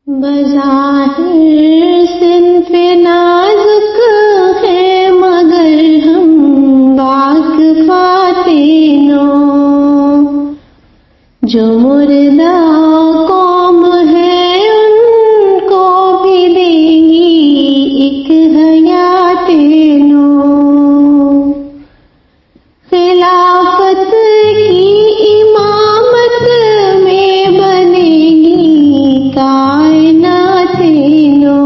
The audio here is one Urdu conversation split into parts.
بظاہر صنف نازک ہے مگر ہم واقفات نو، جو مردہ قوم ہے ان کو بھی دیں گی ایک حیات نو، خلافت کی امامت میں بنے گی کائنات نو،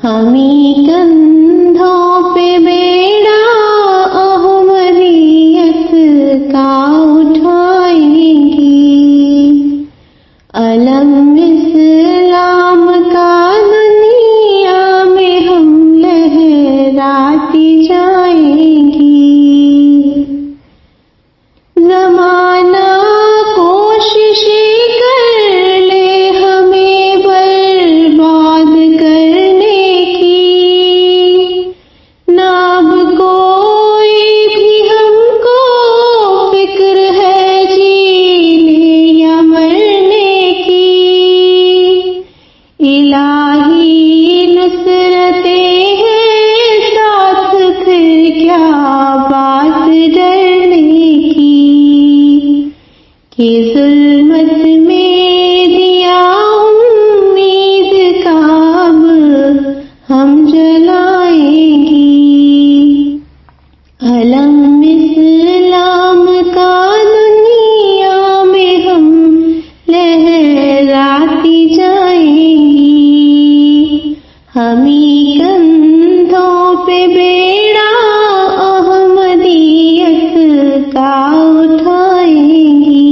ہمیں کندھوں پہ بیڑا احمدیت کا اٹھائیں گی، علم اسلام کا دنیا میں ہم لہراتی جائیں گی، زمانہ کوشش کر لے ہمیں برباد کرنے کی، ناب کوئی بھی ہم کو فکر ہے جینے یا مرنے کی، الہی نصرتیں ہیں ساتھ پھر کیا بات ڈرنے کی، کہ ظلمت میں دیا امید کا اب ہم جلائیں گی، علم اسلام کا دنیا میں ہم لہراتی جائیں گی، ہمیں کندھوں پہ بیڑا احمدیت کا اٹھائیں گی،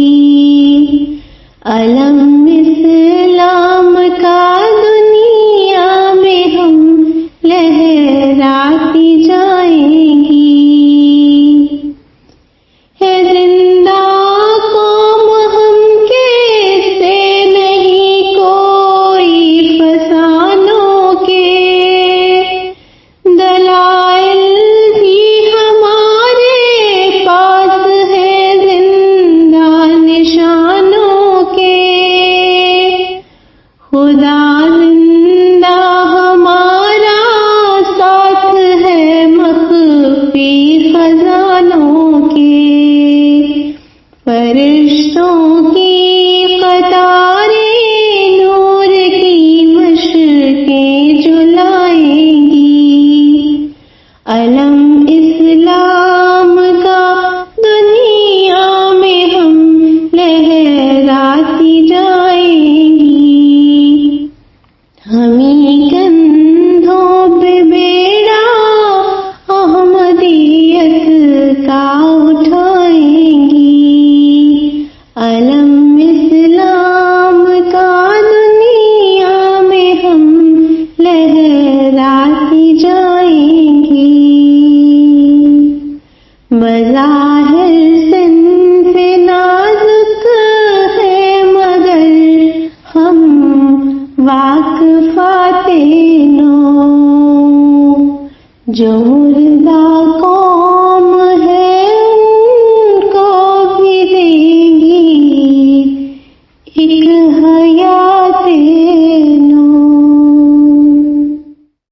علم اسلام کا دنیا میں ہم لہراتی جائیں گی، ہے زندہ قوم ہم کیسے نہیں کوئی فسانوں کے، دلائل بھی ہمارے پاس ہے زندہ نشانوں کے، خدا زندہ ہمارا ساتھ ہے مخفی خزانوں کے، فرشتوں کی قطاریں نور کی مشرقیں جلائیں گی، علم اسلام کا دنیا میں ہم لہراتی جائیں گی، ہمیں کندھوں پہ بیڑا احمدیت کا اٹھائیں گی، علم اسلام کا دنیا میں ہم لہراتی جائیں گی، بظاہر صنف نازک ہے مگر ہم واقفات نو، جو مردہ